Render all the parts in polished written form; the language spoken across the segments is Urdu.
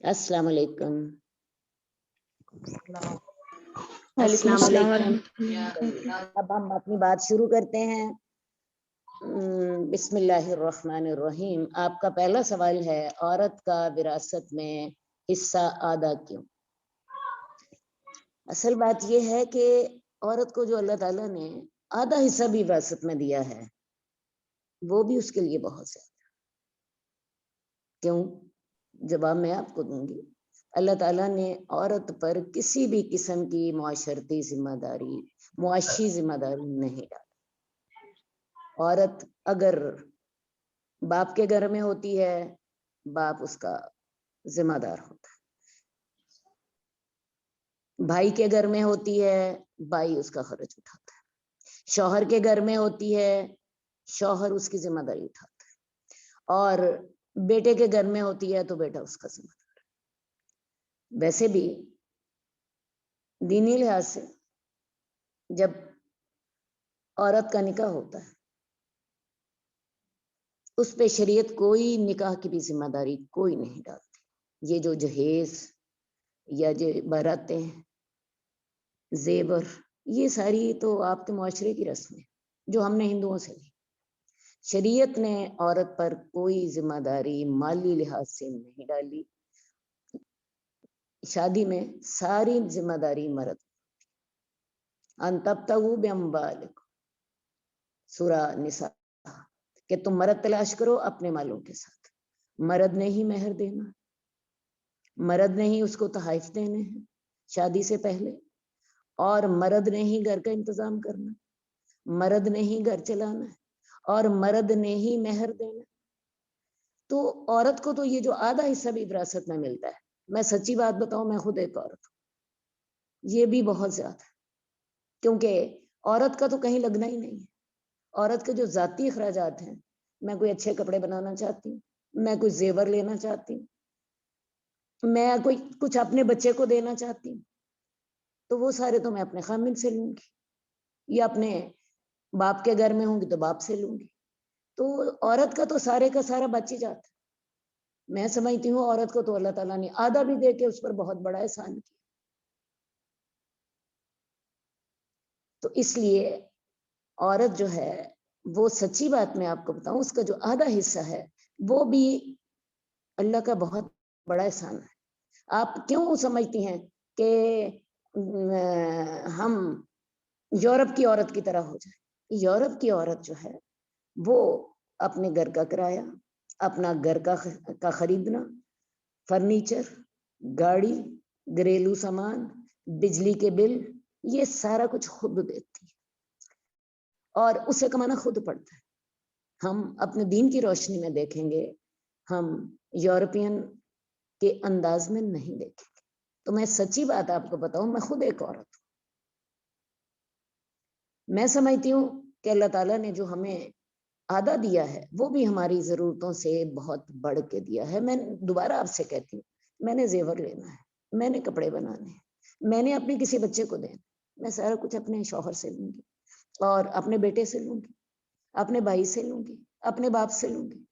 السلام علیکم. وعلیکم السلام السلام علیکم. ورحمۃ اللہ. اب ہم اپنی بات شروع کرتے ہیں. بسم اللہ الرحمن الرحیم. آپ کا پہلا سوال ہے، عورت کا وراثت میں حصہ آدھا کیوں؟ اصل بات یہ ہے کہ عورت کو جو اللہ تعالیٰ نے آدھا حصہ بھی وراثت میں دیا ہے، وہ بھی اس کے لیے بہت زیادہ. کیوں؟ جواب میں آپ کو دوں گی. اللہ تعالیٰ نے عورت پر کسی بھی قسم کی معاشرتی ذمہ داری، معاشی ذمہ داری نہیں ڈالی. عورت اگر باپ کے گھر میں ہوتی ہے، باپ اس کا ذمہ دار ہوتا ہے. بھائی کے گھر میں ہوتی ہے، بھائی اس کا خرچ اٹھاتا ہے. شوہر کے گھر میں ہوتی ہے، شوہر اس کی ذمہ داری اٹھاتا ہے. اور بیٹے کے گھر میں ہوتی ہے تو بیٹا اس کا ذمہ دار. ویسے بھی دینی لحاظ سے جب عورت کا نکاح ہوتا ہے، اس پہ شریعت کوئی نکاح کی بھی ذمہ داری کوئی نہیں ڈالتی. یہ جو جہیز یا جو باراتیں، زیور، یہ ساری تو آپ کے معاشرے کی رسمیں جو ہم نے ہندوؤں سے لی. شریعت نے عورت پر کوئی ذمہ داری مالی لحاظ سے نہیں ڈالی. شادی میں ساری ذمہ داری مرد. ان تبتغوا باموالکم، سورہ نساء، کہ تم مرد تلاش کرو اپنے مالوں کے ساتھ. مرد نے ہی مہر دینا، مرد نے ہی اس کو تحائف دینے ہیں شادی سے پہلے، اور مرد نے ہی گھر کا انتظام کرنا، مرد نے ہی گھر چلانا ہے، اور مرد نے ہی مہر دینا. تو عورت کو تو یہ جو آدھا حصہ بھی وراثت میں ملتا ہے، میں سچی بات بتاؤں، میں خود ایک عورت ہوں، یہ بھی بہت زیادہ. کیونکہ عورت کا تو کہیں لگنا ہی نہیں ہے. عورت کے جو ذاتی اخراجات ہیں، میں کوئی اچھے کپڑے بنانا چاہتی ہوں، میں کوئی زیور لینا چاہتی ہوں، میں کوئی کچھ اپنے بچے کو دینا چاہتی ہوں، تو وہ سارے تو میں اپنے خامن سے لوں گی، یا اپنے باپ کے گھر میں ہوں گی تو باپ سے لوں گی. تو عورت کا تو سارے کا سارا بچ ہی جاتا ہے. میں سمجھتی ہوں عورت کو تو اللہ تعالیٰ نے آدھا بھی دے کے اس پر بہت بڑا احسان کیا. تو اس لیے عورت جو ہے وہ، سچی بات میں آپ کو بتاؤں، اس کا جو آدھا حصہ ہے وہ بھی اللہ کا بہت بڑا احسان ہے. آپ کیوں سمجھتی ہیں کہ ہم یورپ کی عورت کی طرح ہو جائیں؟ یورپ کی عورت جو ہے وہ اپنے گھر کا کرایہ، اپنا گھر کا خریدنا، فرنیچر، گاڑی، گھریلو سامان، بجلی کے بل، یہ سارا کچھ خود دیتی ہے، اور اسے کمانا خود پڑتا ہے. ہم اپنے دین کی روشنی میں دیکھیں گے، ہم یورپین کے انداز میں نہیں دیکھیں گے. تو میں سچی بات آپ کو بتاؤں، میں خود ایک عورت ہوں. میں سمجھتی ہوں کہ اللہ تعالیٰ نے جو ہمیں آدھا دیا ہے وہ بھی ہماری ضرورتوں سے بہت بڑھ کے دیا ہے. میں دوبارہ آپ سے کہتی ہوں، میں نے زیور لینا ہے، میں نے کپڑے بنانے ہیں، میں نے اپنے کسی بچے کو دینا، میں سارا کچھ اپنے شوہر سے لوں گی، اور اپنے بیٹے سے لوں گی، اپنے بھائی سے لوں گی، اپنے باپ سے لوں گی.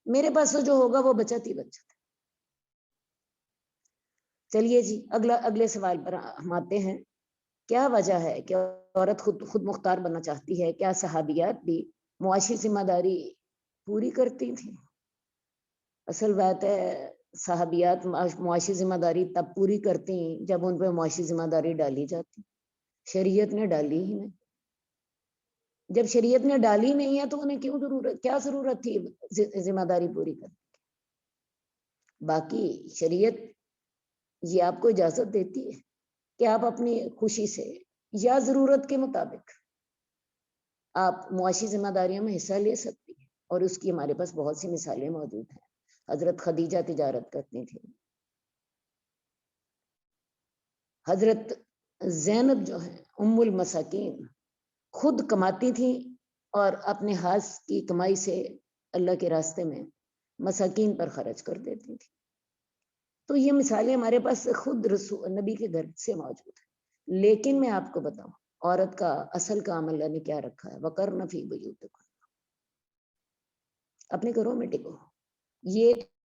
میرے پاس تو جو ہوگا وہ بچت ہی بچت ہے. چلیے جی، اگلے سوال پر ہم آتے ہیں. کیا وجہ ہے کہ عورت خود مختار بننا چاہتی ہے؟ کیا صحابیات بھی معاشی ذمہ داری پوری کرتی تھیں؟ اصل بات ہے، صحابیات معاشی ذمہ داری تب پوری کرتی جب ان پہ معاشی ذمہ داری ڈالی جاتی. شریعت نے ڈالی ہی نہیں. جب شریعت نے ڈالی نہیں ہے تو انہیں کیا ضرورت تھی ذمہ داری پوری کرنے کی؟ باقی شریعت یہ آپ کو اجازت دیتی ہے کہ آپ اپنی خوشی سے یا ضرورت کے مطابق آپ معاشی ذمہ داریوں میں حصہ لے سکتی ہیں، اور اس کی ہمارے پاس بہت سی مثالیں موجود ہیں. حضرت خدیجہ تجارت کرتی تھی، حضرت زینب جو ہے ام المساکین خود کماتی تھیں اور اپنے ہاتھ کی کمائی سے اللہ کے راستے میں مساکین پر خرچ کر دیتی تھی. تو یہ مثالیں ہمارے پاس خود رسول نبی کے گھر سے موجود ہیں. لیکن میں آپ کو بتاؤں، عورت کا اصل کام اللہ نے کیا رکھا ہے؟ وَقَرْنَ فِي بُيُوتِكُنَّ، اپنے گھروں میں ٹکو. یہ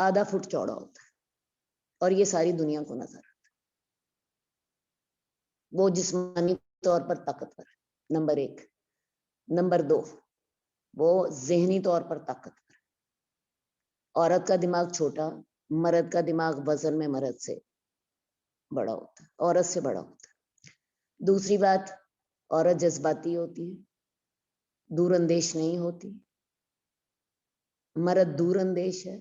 آدھا فٹ چوڑا ہوتا ہے اور یہ ساری دنیا کو نظر آتا ہے. وہ جسمانی طور پر طاقتور ہے، نمبر 1. نمبر 2، وہ ذہنی طور پر طاقتور ہے. عورت کا دماغ چھوٹا، مرد کا دماغ وزن میں مرد سے بڑا ہوتا ہے، عورت سے بڑا ہوتا ہے. دوسری بات، عورت جذباتی ہوتی ہے، دور اندیش نہیں ہوتی. مرد دور اندیش ہے،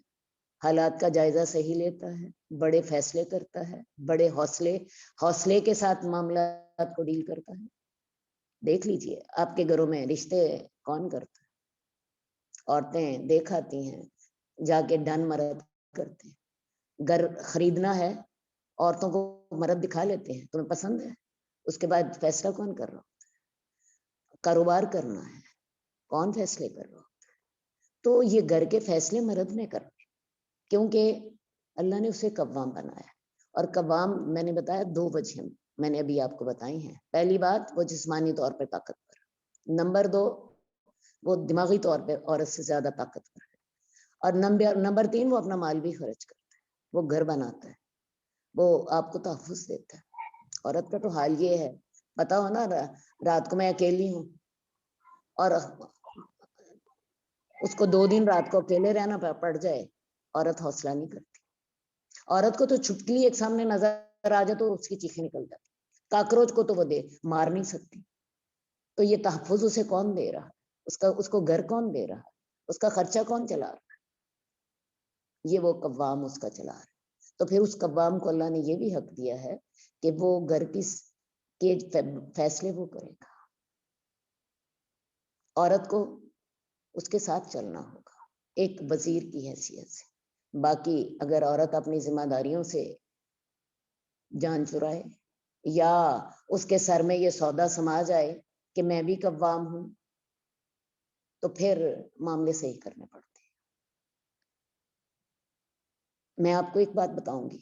حالات کا جائزہ صحیح لیتا ہے، بڑے فیصلے کرتا ہے، بڑے حوصلے کے ساتھ معاملات کو ڈیل کرتا ہے. دیکھ لیجئے آپ کے گھروں میں رشتے کون کرتا ہے؟ عورتیں دیکھ آتی ہیں، جا کے ڈن مرد کرتے ہیں. گھر خریدنا ہے، عورتوں کو مرد دکھا لیتے ہیں، تمہیں پسند ہے؟ اس کے بعد فیصلہ کون کر رہا ہوتا ہے؟ کاروبار کرنا ہے، کون فیصلے کر رہا ہوتا ہے؟ تو یہ گھر کے فیصلے مرد نے کرنے، کیونکہ اللہ نے اسے قوام بنایا. اور قوام میں نے بتایا 2 وجہ میں نے ابھی آپ کو بتائی ہیں. پہلی بات، وہ جسمانی طور پہ طاقتور. نمبر 2، وہ دماغی طور پہ عورت سے زیادہ طاقتور ہے. اور نمبر 3، وہ اپنا مال بھی خرچ کرتا ہے، وہ گھر بناتا ہے، وہ آپ کو تحفظ دیتا ہے. عورت کا تو حال یہ ہے، پتا ہو نا، رات کو میں اکیلی ہوں اور اس کو 2 دن رات کو اکیلے رہنا پڑ جائے، عورت حوصلہ نہیں کرتی. عورت کو تو چھٹکلی ایک سامنے نظر آ جائے تو اس کی چیخیں نکل جاتی. کاکروچ کو تو وہ مار نہیں سکتی. تو یہ تحفظ اسے کون دے رہا؟ اس کو گھر کون دے رہا؟ اس کا خرچہ کون چلا رہا؟ یہ وہ قوام اس کا چلا رہا ہے. تو پھر اس قوام کو اللہ نے یہ بھی حق دیا ہے کہ وہ گھر کے فیصلے وہ کرے گا. عورت کو اس کے ساتھ چلنا ہوگا ایک وزیر کی حیثیت سے. باقی اگر عورت اپنی ذمہ داریوں سے جان چرائے یا اس کے سر میں یہ سودا سما جائے کہ میں بھی قوام ہوں، تو پھر معاملے صحیح کرنے پڑتے ہیں. میں آپ کو ایک بات بتاؤں گی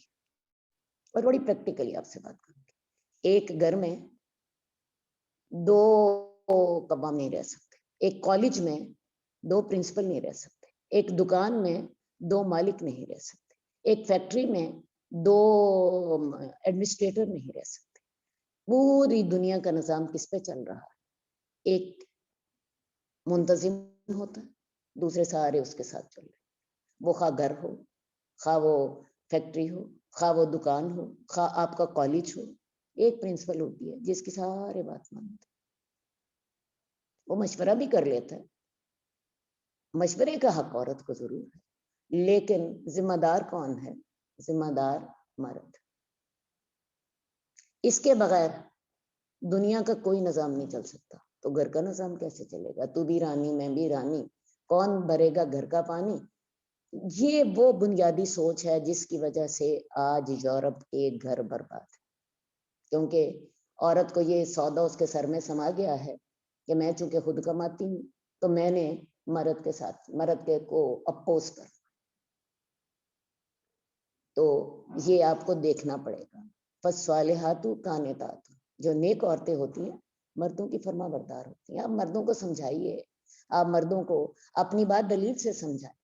اور بڑی پریکٹیکلی آپ سے بات کروں گی. ایک گھر میں 2 قوام نہیں رہ سکتے. ایک کالج میں 2 پرنسپل نہیں رہ سکتے. ایک دکان میں 2 مالک نہیں رہ سکتے. ایک فیکٹری میں 2 ایڈمنسٹریٹر نہیں رہ سکتے. پوری دنیا کا نظام کس پہ چل رہا ہے؟ ایک منتظم ہوتا ہے، دوسرے سارے اس کے ساتھ چل رہے. وہ خواہ گھر ہو، خواہ وہ فیکٹری ہو، خواہ وہ دکان ہو، خواہ آپ کا کالج ہو، ایک پرنسپل ہوتی ہے جس کی سارے بات مانتے. وہ مشورہ بھی کر لیتا ہے، مشورے کا حق عورت کو ضرور ہے، لیکن ذمہ دار کون ہے؟ ذمہ دار مرد. اس کے بغیر دنیا کا کوئی نظام نہیں چل سکتا. تو گھر کا نظام کیسے چلے گا؟ تو بھی رانی، میں بھی رانی، کون بھرے گا گھر کا پانی؟ یہ وہ بنیادی سوچ ہے جس کی وجہ سے آج یورپ کے گھر برباد ہے. کیونکہ عورت کو یہ سودا اس کے سر میں سما گیا ہے کہ میں چونکہ خود کماتی ہوں تو میں نے مرد کے ساتھ، مرد کے کو اپوز کر. تو یہ آپ کو دیکھنا پڑے گا. فالصالحات قانتات، جو نیک عورتیں ہوتی ہیں مردوں کی فرما بردار ہوتی ہیں. آپ مردوں کو سمجھائیے، آپ مردوں کو اپنی بات دلیل سے سمجھائیں،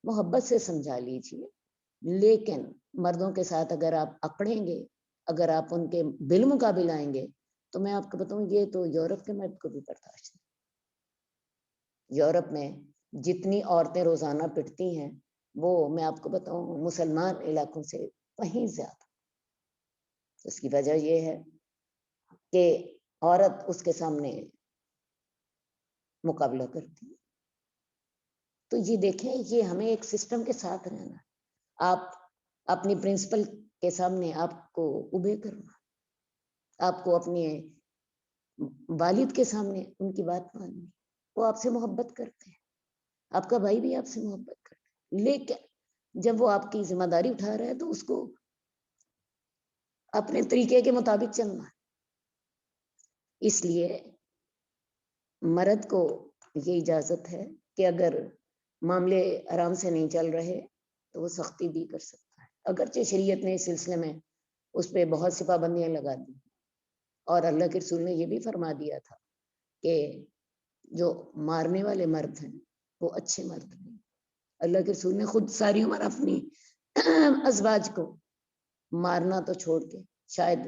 محبت سے سمجھا لیجیے. لیکن مردوں کے ساتھ اگر آپ اکڑیں گے، اگر آپ ان کے بالمقابل آئیں گے، تو میں آپ کو بتاؤں یہ تو یورپ کے مرد کو بھی برداشت نہیں. یورپ میں جتنی عورتیں روزانہ پٹتی ہیں وہ میں آپ کو بتاؤں مسلمان علاقوں سے کہیں زیادہ. اس کی وجہ یہ ہے کہ عورت اس کے سامنے مقابلہ کرتی ہے. تو یہ دیکھیں، یہ ہمیں ایک سسٹم کے ساتھ رہنا. آپ اپنی پرنسپل کے سامنے آپ کو اوبے کرنا، آپ کو اپنے والد کے سامنے ان کی بات ماننی. وہ آپ سے محبت کرتے ہیں، آپ کا بھائی بھی آپ سے محبت کرتا ہے، لیکن جب وہ آپ کی ذمہ داری اٹھا رہا ہے تو اس کو اپنے طریقے کے مطابق چلنا ہے. اس لیے مرد کو یہ اجازت ہے کہ اگر معاملے آرام سے نہیں چل رہے تو وہ سختی بھی کر سکتا ہے. اگرچہ شریعت نے اس سلسلے میں اس پہ بہت سی پابندیاں لگا دی، اور اللہ کے رسول نے یہ بھی فرما دیا تھا کہ جو مارنے والے مرد ہیں وہ اچھے مرد نہیں. اللہ کے رسول نے خود ساری عمر اپنی ازواج کو مارنا تو چھوڑ کے شاید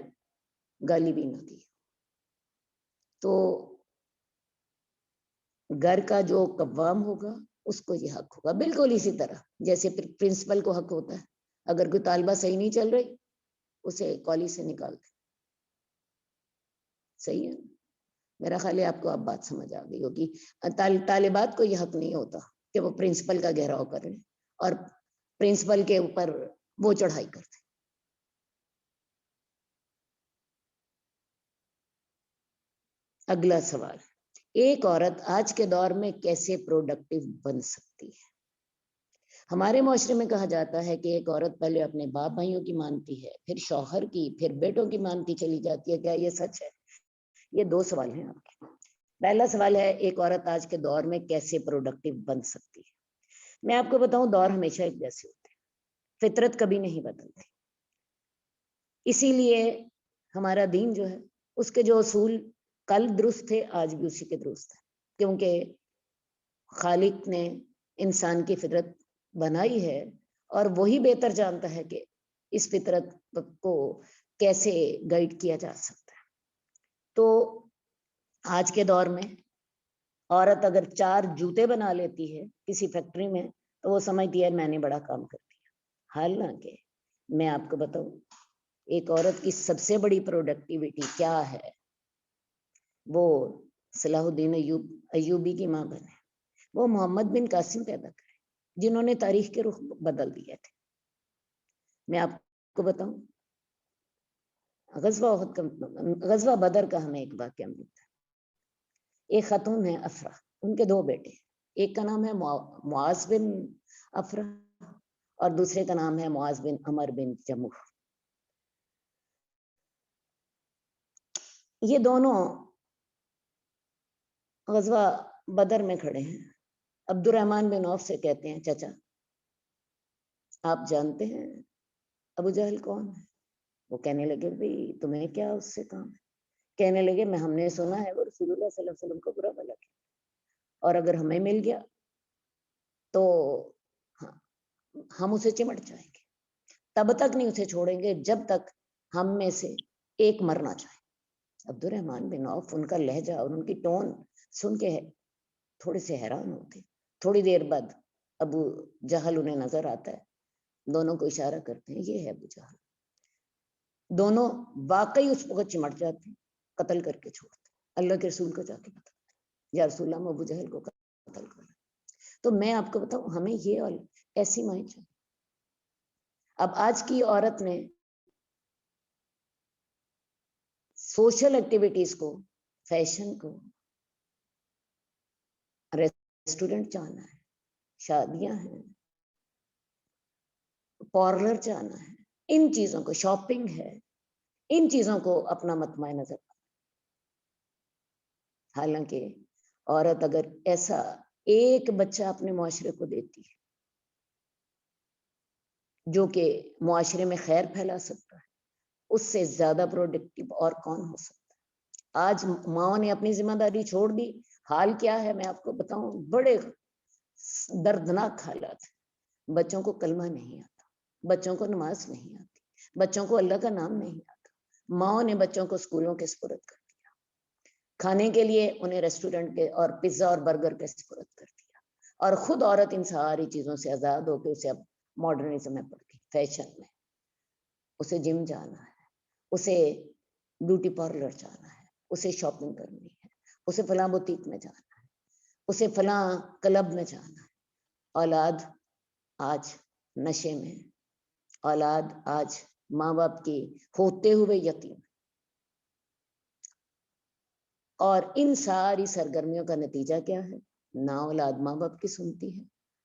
گالی بھی نہ دی. تو گھر کا جو قوام ہوگا اس کو یہ حق ہوگا. بالکل اسی طرح جیسے پرنسپل کو حق ہوتا ہے اگر کوئی طالبہ صحیح نہیں چل رہی اسے کالج سے نکال دے. صحیح ہے. میرا خیال ہے آپ کو اب بات سمجھ آ گئی ہوگی. طالبات کو یہ حق نہیں ہوتا کہ وہ پرنسپل کا گھیراؤ کر لیں اور پرنسپل کے اوپر وہ چڑھائی کرتے. اگلا سوال, ایک عورت آج کے دور میں کیسے پروڈکٹیو بن سکتی ہے؟ ہمارے معاشرے میں کہا جاتا ہے کہ ایک عورت پہلے اپنے باپ بھائیوں کی مانتی ہے, پھر شوہر کی, پھر بیٹوں کی مانتی چلی جاتی ہے. کیا یہ سچ ہے؟ یہ دو سوال ہیں آپ کے. پہلا سوال ہے ایک عورت آج کے دور میں کیسے پروڈکٹیو بن سکتی ہے. میں آپ کو بتاؤں دور ہمیشہ ایک جیسے ہوتے ہیں, فطرت کبھی نہیں بدلتی. اسی لیے ہمارا دین جو ہے اس کے جو اصول کل درست تھے آج بھی اسی کے درست ہیں, کیونکہ خالق نے انسان کی فطرت بنائی ہے اور وہی بہتر جانتا ہے کہ اس فطرت کو کیسے گائیڈ کیا جا سکتا ہے. تو آج کے دور میں عورت اگر 4 جوتے بنا لیتی ہے کسی فیکٹری میں تو وہ سمجھتی ہے میں نے بڑا کام کر دیا. حالانکہ میں آپ کو بتاؤں ایک عورت کی سب سے بڑی پروڈکٹیوٹی کیا ہے, وہ صلاح الدین ایوبی کی ماں بنے, وہ محمد بن قاسم پیدا کرے جنہوں نے تاریخ کے رخ بدل دیے تھے. میں آپ کو بتاؤں غزوہ بدر کا ہمیں ایک واقعہ ملتا ہے. ایک خاتون ہے افرا, ان کے 2 بیٹے, ایک کا نام ہے معاذ بن افرا اور دوسرے کا نام ہے معاذ بن عمر بن جموح. یہ دونوں غزوہ بدر میں کھڑے ہیں. عبد الرحمن بن عوف سے کہتے ہیں چچا آپ جانتے ہیں ابو جہل کون ہے؟ وہ کہنے لگے بھئی تمہیں کیا اس سے کام ہے؟ کہنے لگے میں ہم نے سنا ہے وہ رسول اللہ صلی اللہ علیہ وسلم کو برا بھلا کیا, اور اگر ہمیں مل گیا تو ہم اسے چمٹ جائیں گے, تب تک نہیں اسے چھوڑیں گے جب تک ہم میں سے ایک مرنا چاہے. عبد الرحمن بن عوف ان کا لہجہ اور ان کی ٹون سن کے تھوڑے سے حیران ہوتے. تھوڑی دیر بعد ابو جہل انہیں نظر آتا ہے, دونوں کو اشارہ کرتے ہیں یہ ہے ابو جہل. دونوں واقعی اس وقت چمٹ جاتے ہیں, قتل کر کے چھوڑتے. اللہ کے رسول کو جا کے بتاتے یا رسول اللہ ابو جہل کو قتل کر. تو میں آپ کو بتاؤں ہمیں یہ ایسی مائیں چاہیے. اب آج کی عورت نے سوشل ایکٹیویٹیز کو, فیشن کو, ریسٹورنٹ جانا ہے, شادیاں ہیں, پارلر جانا ہے, ان چیزوں کو, شاپنگ ہے, ان چیزوں کو اپنا مطمع نظر. حالانکہ عورت اگر ایسا ایک بچہ اپنے معاشرے کو دیتی ہے جو کہ معاشرے میں خیر پھیلا سکتا ہے, اس سے زیادہ پروڈکٹیو اور کون ہو سکتا ہے. آج ماں نے اپنی ذمہ داری چھوڑ دی. حال کیا ہے میں آپ کو بتاؤں, بڑے دردناک حالات. بچوں کو کلمہ نہیں آتا, بچوں کو نماز نہیں آتی, بچوں کو اللہ کا نام نہیں آتا. ماں نے بچوں کو اسکولوں کے سپرد کر دیا, کھانے کے لیے انہیں ریسٹورنٹ کے اور پیزا اور برگر کے سپرد کر دیا, اور خود عورت ان ساری چیزوں سے آزاد ہو کے اسے اب ماڈرنزم میں پڑ گئی, فیشن میں. اسے جم جانا ہے, اسے بیوٹی پارلر جانا ہے, اسے شاپنگ کرنی ہے, اسے فلاں بوتیک میں جانا ہے, اسے فلاں کلب میں جانا ہے. اولاد آج نشے میں, اولاد آج ماں باپ کی ہوتے ہوئے یتیم. اور ان ساری سرگرمیوں کا نتیجہ کیا ہے؟ نہ اولاد ماں باپ کی سنتی ہے,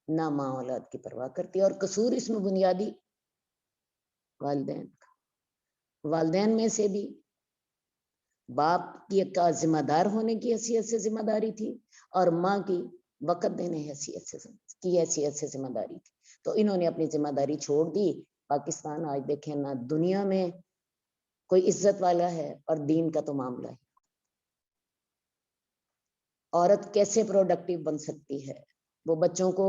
نہ ماں اولاد کی پرواہ کرتی ہے. اور قصور اس میں بنیادی والدین کا. والدین میں سے بھی باپ کی کا ذمہ دار ہونے کی حیثیت سے ذمہ داری تھی, اور ماں کی وقت دینے کی حیثیت سے ذمہ داری تھی. تو انہوں نے اپنی ذمہ داری چھوڑ دی. پاکستان آج دیکھیں نہ دنیا میں کوئی عزت والا ہے اور دین کا تو معاملہ ہے. عورت کیسے پروڈکٹیو بن سکتی ہے؟ وہ بچوں کو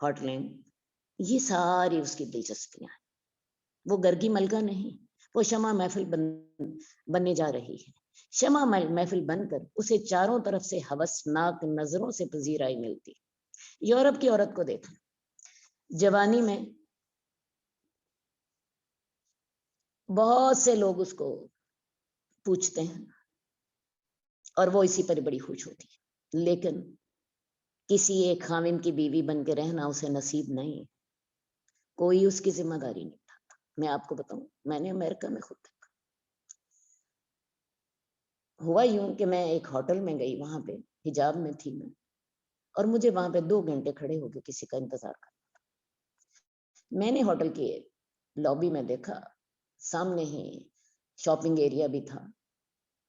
ہاٹ لینڈ، یہ ساری اس کی دلچسپیاں ہیں. وہ گھر کی ملکہ نہیں، وہ شمع محفل بننے جا رہی ہے. شمع محفل بن کر اسے چاروں طرف سے ہوسناک نظروں سے پذیرائی ملتی. یورپ کی عورت کو دیکھ، جوانی میں بہت سے لوگ اس کو پوچھتے ہیں اور وہ اسی پر بڑی خوش ہوتی ہے، لیکن کسی ایک خاوند کی بیوی بن کے رہنا اسے نصیب نہیں. کوئی اس کی ذمہ داری نہیں اٹھاتا. میں آپ کو بتاؤں، میں نے امریکہ میں خود دیکھا. ہوا یوں کہ میں ایک ہوٹل میں گئی، وہاں پہ حجاب میں تھی میں، اور مجھے وہاں پہ 2 گھنٹے کھڑے ہو کے کسی کا انتظار کرنا. میں نے ہوٹل کی لابی میں دیکھا، سامنے ہی شاپنگ ایریا بھی تھا.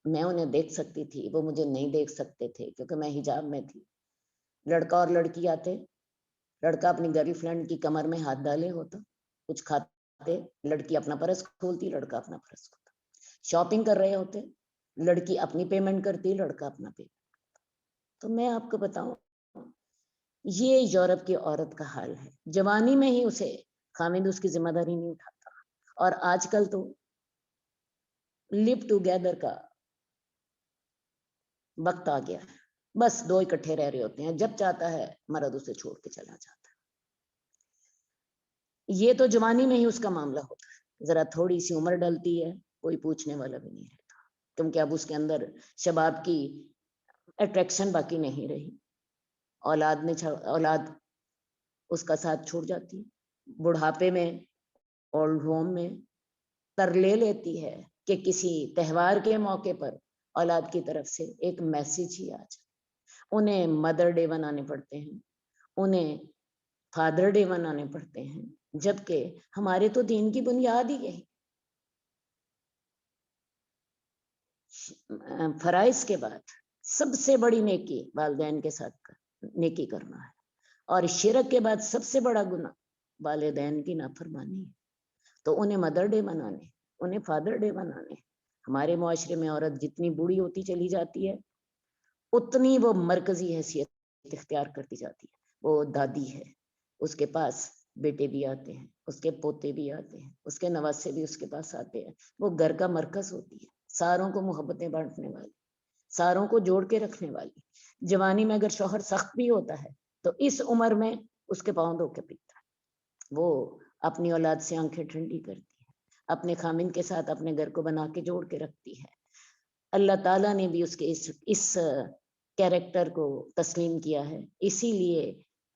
میں انہیں دیکھ سکتی تھی، وہ مجھے نہیں دیکھ سکتے تھے کیونکہ میں حجاب میں تھی. لڑکا اور لڑکی آتے، لڑکا اپنی گرل فرینڈ کی کمر میں ہاتھ ڈالے ہوتا، کچھ کھاتے، لڑکی اپنا پرس کھولتی، لڑکا اپنا پرس کھولتا. شاپنگ کر رہے ہوتے، لڑکی اپنی پیمنٹ کرتی، لڑکا اپنا پیمنٹ. تو میں آپ کو بتاؤں، یہ یورپ کی عورت کا حال ہے. جوانی میں ہی اسے خاوند اس کی ذمہ داری نہیں اٹھاتا. اور آج کل تو لیو ٹوگیدر کا وقت آ گیا ہے، بس 2 اکٹھے رہ رہے ہوتے ہیں، جب چاہتا ہے مرد اسے چھوڑ کے چلا جاتا ہے. یہ تو جوانی میں ہی اس کا معاملہ ہوتا ہے. ذرا تھوڑی سی عمر ڈلتی ہے، کوئی پوچھنے والا بھی نہیں رہتا، کیونکہ اب اس کے اندر شباب کی اٹریکشن باقی نہیں رہی. اولاد اس کا ساتھ چھوڑ جاتی. بڑھاپے میں اولڈ ہوم میں ترلے لیتی ہے کہ کسی تہوار کے موقع پر اولاد کی طرف سے ایک میسج ہی آ جائے. انہیں مدر ڈے منانے پڑتے ہیں، انہیں فادر ڈے منانے پڑتے ہیں، جبکہ ہمارے تو دین کی بنیاد ہی یہی. فرائض کے بعد سب سے بڑی نیکی والدین کے ساتھ نیکی کرنا ہے، اور شرک کے بعد سب سے بڑا گناہ والدین کی نافرمانی ہے. تو انہیں مدر ڈے منانے، انہیں فادر ڈے منانے. ہمارے معاشرے میں عورت جتنی بوڑھی ہوتی چلی جاتی ہے، اتنی وہ مرکزی حیثیت اختیار کرتی جاتی ہے. وہ دادی ہے، اس کے پاس بیٹے بھی آتے ہیں، اس کے پوتے بھی آتے ہیں، اس کے نواسے بھی اس کے پاس آتے ہیں. وہ گھر کا مرکز ہوتی ہے، ساروں کو محبتیں بانٹنے والی، ساروں کو جوڑ کے رکھنے والی. جوانی میں اگر شوہر سخت بھی ہوتا ہے تو اس عمر میں اس کے پاؤں دھو کے پیتا ہے. وہ اپنی اولاد سے آنکھیں ٹھنڈی کرتی ہے، اپنے خامن کے ساتھ اپنے گھر کو بنا کے جوڑ کے رکھتی ہے. اللہ تعالیٰ نے بھی اس کے اس کیریکٹر کو تسلیم کیا ہے. اسی لیے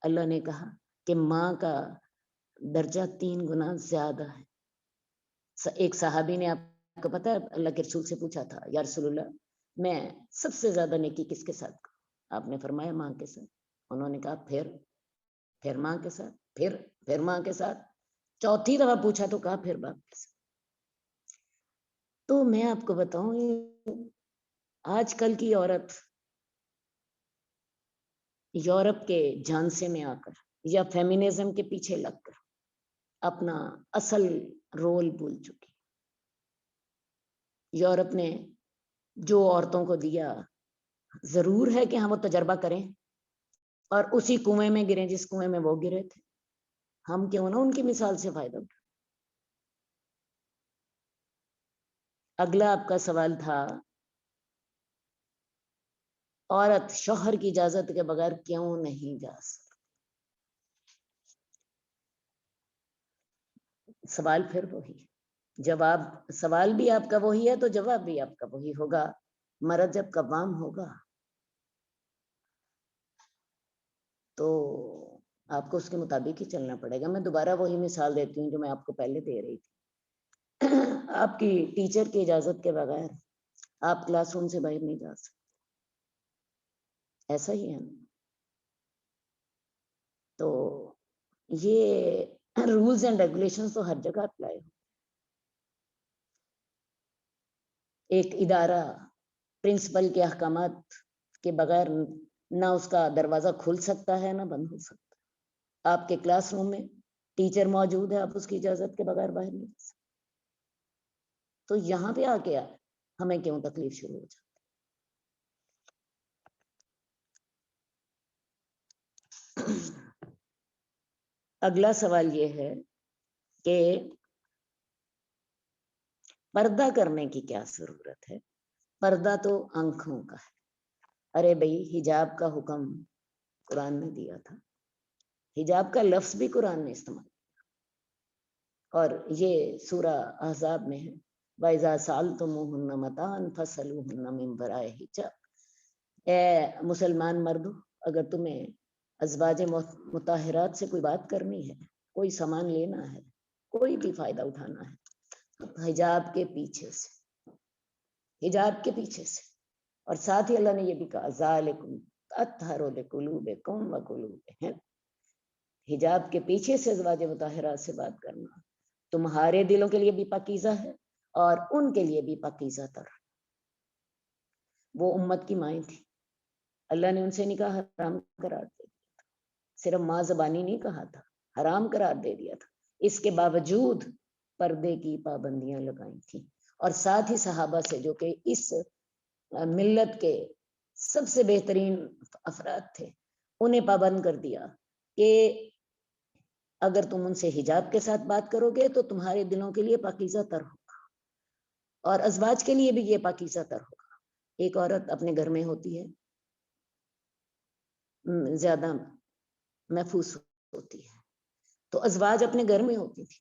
اللہ نے کہا کہ ماں کا درجہ 3 گنا زیادہ ہے. ایک صحابی نے، آپ کو پتا ہے، اللہ کے رسول سے پوچھا تھا، یا رسول اللہ، میں سب سے زیادہ نیکی کس کے ساتھ کروں؟ آپ نے فرمایا ماں کے ساتھ. انہوں نے کہا پھر ماں کے ساتھ، پھر ماں کے ساتھ. 4تھی دفعہ پوچھا تو کہا پھر باپ کے ساتھ. تو میں آپ کو بتاؤں، آج کل کی عورت یورپ کے جھانسے میں آ کر یا فیمینزم کے پیچھے لگ کر اپنا اصل رول بھول چکی. یورپ نے جو عورتوں کو دیا، ضرور ہے کہ ہم وہ تجربہ کریں اور اسی کنویں میں گریں جس کنویں میں وہ گرے تھے. ہم کیوں نہ ان کی مثال سے فائدہ اٹھائیں. اگلا آپ کا سوال تھا، عورت شوہر کی اجازت کے بغیر کیوں نہیں جا سکتی؟ سوال پھر وہی، جواب، سوال بھی آپ کا وہی ہے تو جواب بھی آپ کا وہی ہوگا. مرد جب قوام ہوگا تو آپ کو اس کے مطابق ہی چلنا پڑے گا. میں دوبارہ وہی مثال دیتی ہوں جو میں آپ کو پہلے دے رہی تھی. آپ کی ٹیچر کی اجازت کے بغیر آپ کلاس روم سے باہر نہیں جا سکتے. ایسا ہی ہے. تو یہ رولز اینڈ ریگولیشن تو ہر جگہ اپلائی ہو. ایک ادارہ پرنسپل کے احکامات کے بغیر نہ اس کا دروازہ کھل سکتا ہے نہ بند ہو سکتا. آپ کے کلاس روم میں ٹیچر موجود ہے، آپ اس کی اجازت کے بغیر باہر نہیں جا سکتے. تو یہاں پہ آ کے ہمیں کیوں تکلیف شروع ہو جاتی؟ اگلا سوال یہ ہے کہ پردہ کرنے کی کیا ضرورت ہے؟ پردہ تو آنکھوں کا ہے. ارے بھائی حجاب کا حکم قرآن نے دیا تھا، حجاب کا لفظ بھی قرآن نے استعمال کیا، اور یہ سورہ احزاب میں ہے وَإِذَا سَأَلْتُمُوهُنَّ مَتَاعًا فَاسْأَلُوهُنَّ مِنْ وَرَاءِ حِجَابٍ. اے مسلمان مردو، اگر تمہیں ازواج مطہرات سے کوئی بات کرنی ہے، کوئی سامان لینا ہے، کوئی بھی فائدہ اٹھانا ہے، حجاب کے پیچھے سے، حجاب کے پیچھے سے. اور ساتھ ہی اللہ نے یہ بھی کہا ذالکم اطہر لقلوبکم وقلوبہم، حجاب کے پیچھے سے ازواج مطہرات سے بات کرنا تمہارے دلوں کے لیے بھی پاکیزہ ہے اور ان کے لیے بھی پاکیزہ تر. وہ امت کی مائیں تھی، اللہ نے ان سے نکاح حرام قرار دے دیا تھا، صرف ماں زبانی نہیں کہا تھا، حرام قرار دے دیا تھا. اس کے باوجود پردے کی پابندیاں لگائی تھیں، اور ساتھ ہی صحابہ سے جو کہ اس ملت کے سب سے بہترین افراد تھے، انہیں پابند کر دیا کہ اگر تم ان سے حجاب کے ساتھ بات کرو گے تو تمہارے دلوں کے لیے پاکیزہ تر ہوگا، اور ازواج کے لیے بھی یہ پاکیزہ تر ہوگا. ایک عورت اپنے گھر میں ہوتی ہے زیادہ محفوظ ہوتی ہے، تو ازواج اپنے گھر میں ہوتی تھی.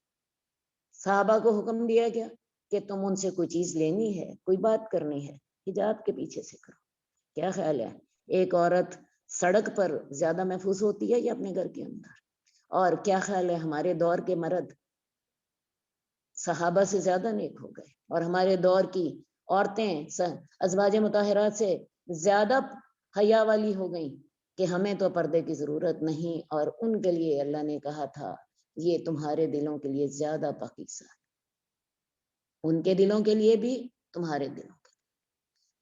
صحابہ کو حکم دیا گیا کہ تم ان سے کوئی چیز لینی ہے، کوئی بات کرنی ہے، حجاب کے پیچھے سے کرو. کیا خیال ہے ایک عورت سڑک پر زیادہ محفوظ ہوتی ہے یا اپنے گھر کے اندر؟ اور کیا خیال ہے ہمارے دور کے مرد صحابہ سے زیادہ نیک ہو گئے، اور ہمارے دور کی عورتیں ازواج مطہرات سے زیادہ حیا والی ہو گئیں کہ ہمیں تو پردے کی ضرورت نہیں، اور ان کے لیے اللہ نے کہا تھا یہ تمہارے دلوں کے لیے زیادہ پاکیزہ ہے، ان کے دلوں کے لیے بھی تمہارے دلوں کے لیے.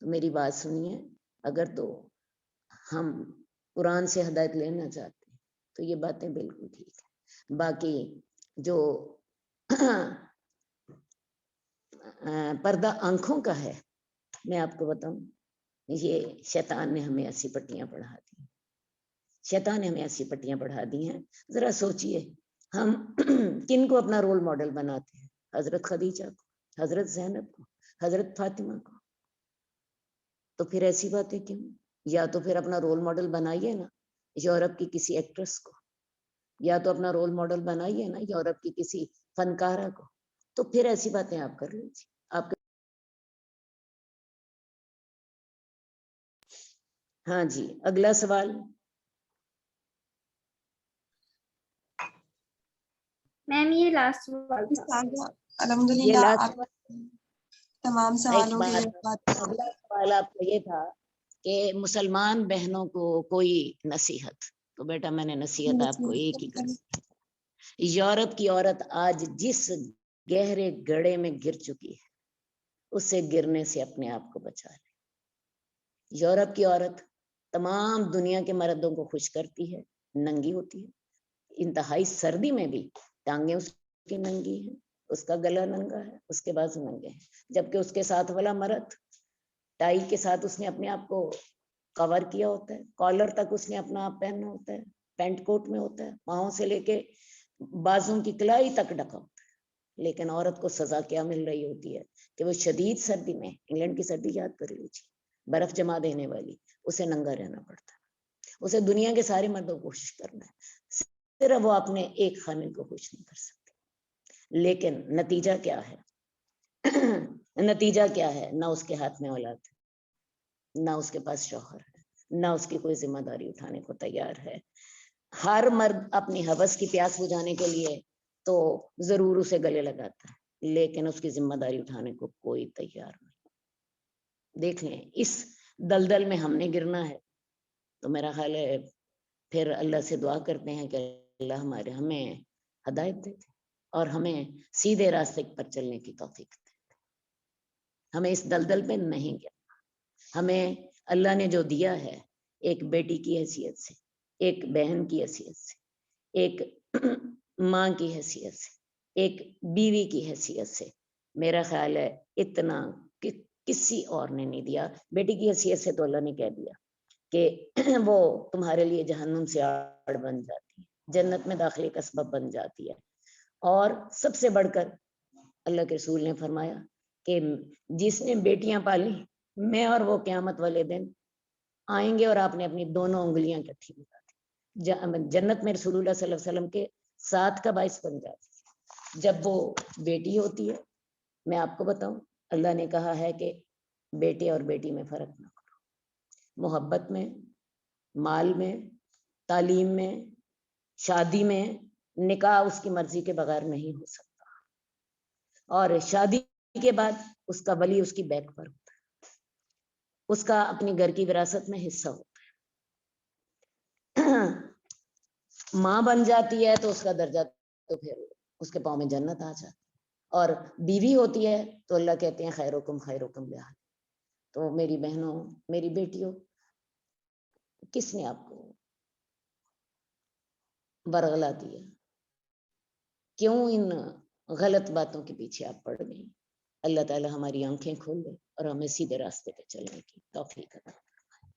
تو میری بات سنیے، اگر تو ہم قرآن سے ہدایت لینا چاہتے ہیں تو یہ باتیں بالکل ٹھیک ہے. باقی جو پردہ آنکھوں کا ہے، میں آپ کو بتاؤں، یہ شیطان نے ہمیں ایسی پٹیاں پڑھا دی، شیطان نے ہمیں ایسی پٹیاں پڑھا دی ہیں. ذرا سوچئے ہم کن کو اپنا رول ماڈل بناتے ہیں؟ حضرت خدیجہ کو، حضرت زینب کو، حضرت فاطمہ کو. تو پھر ایسی باتیں کیوں؟ یا تو پھر اپنا رول ماڈل بنائیے نا یورپ کی کسی ایکٹریس کو، یا تو اپنا رول ماڈل بنائیے نا یورپ کی کسی فنکارہ کو، تو پھر ایسی باتیں آپ کر لیجیے. آپ ہاں جی، اگلا سوال. میم یہ لاسٹ سوال تھا. الحمد یہ للہ لاسٹ آپ تمام ایک سوالوں کے بات، اگلا سوال آپ کا یہ تھا کہ مسلمان بہنوں کو کوئی نصیحت، تو بیٹا میں نے نصیحت آپ کو ایک ہی کر، یورپ کی عورت آج جس گہرے گڑھے میں گر چکی ہے اس سے گرنے سے اپنے آپ کو بچا لے. یورپ کی عورت تمام دنیا کے مردوں کو خوش کرتی ہے، ننگی ہوتی ہے، انتہائی سردی میں بھی ٹانگیں اس کی ننگی ہیں، اس کا گلا ننگا ہے، اس کے بازو ننگے ہیں، جبکہ اس کے ساتھ والا مرد ٹائی کے ساتھ اس نے اپنے آپ کو کور کیا ہوتا ہے، کالر تک اس نے اپنا آپ پہننا ہوتا ہے، پینٹ کوٹ میں ہوتا ہے، پاؤں سے لے کے بازوں کی کلائی تک ڈھکا ہوتا ہے. لیکن عورت کو سزا کیا مل رہی ہوتی ہے کہ وہ شدید سردی میں، انگلینڈ کی سردی یاد کر لیجیے، برف جما دینے والی، اسے ننگا رہنا پڑتا ہے، اسے دنیا کے سارے مردوں کو کوشش کرنا ہے، صرف وہ اپنے ایک خامن کو خوش نہیں کر سکتے. لیکن نتیجہ کیا ہے؟ نتیجہ کیا ہے؟ نہ اس کے ہاتھ میں اولاد ہے، نہ اس کے پاس شوہر ہے، نہ اس کی کوئی ذمہ داری اٹھانے کو تیار ہے. ہر مرد اپنی ہوس کی پیاس بجھانے کے لیے تو ضرور اسے گلے لگاتا ہے، لیکن اس کی ذمہ داری اٹھانے کو کوئی تیار نہیں. دیکھ لیں اس دلدل میں ہم نے گرنا ہے تو میرا خیال ہے پھر اللہ سے دعا کرتے ہیں کہ اللہ ہمیں ہدایت دے دے اور ہمیں سیدھے راستے پر چلنے کی توفیق دے. ہمیں اس دلدل پہ نہیں گرنا. ہمیں اللہ نے جو دیا ہے، ایک بیٹی کی حیثیت سے، ایک بہن کی حیثیت سے، ایک ماں کی حیثیت سے، ایک بیوی کی حیثیت سے، میرا خیال ہے اتنا کسی اور نے نہیں دیا. بیٹی کی حیثیت سے تو اللہ نے کہہ دیا کہ وہ تمہارے لیے جہنم سے آڑ بن جاتی ہے، جنت میں داخلے کا سبب بن جاتی ہے. اور سب سے بڑھ کر اللہ کے رسول نے فرمایا کہ جس نے بیٹیاں پالی میں اور وہ قیامت والے دن آئیں گے اور آپ نے اپنی دونوں انگلیاں کٹھی ملا دی. جنت میں رسول اللہ صلی اللہ علیہ وسلم کے ساتھ کا باعث بن جاتی ہے. جب وہ بیٹی ہوتی ہے، میں آپ کو بتاؤں، اللہ نے کہا ہے کہ بیٹے اور بیٹی میں فرق نہ کرو. محبت میں، مال میں، تعلیم میں، شادی میں نکاح اس کی مرضی کے بغیر نہیں ہو سکتا. اور شادی کے بعد اس کا ولی اس کی بیک پر ہوتا ہے، اس کا اپنی گھر کی وراثت میں حصہ ہوتا ہے. ماں بن جاتی ہے تو اس کا درجہ تو پھر اس کے پاؤں میں جنت آ جاتی. اور بیوی ہوتی ہے تو اللہ کہتے ہیں خیرکم خیرکم لأہلہ. تو میری بہنوں، میری بیٹیوں، کس نے آپ کو برگلا دیا؟ کیوں ان غلط باتوں کے پیچھے آپ پڑ گئی؟ اللہ تعالی ہماری آنکھیں کھول دے اور ہمیں سیدھے راستے پہ چلنے کی توفیق عطا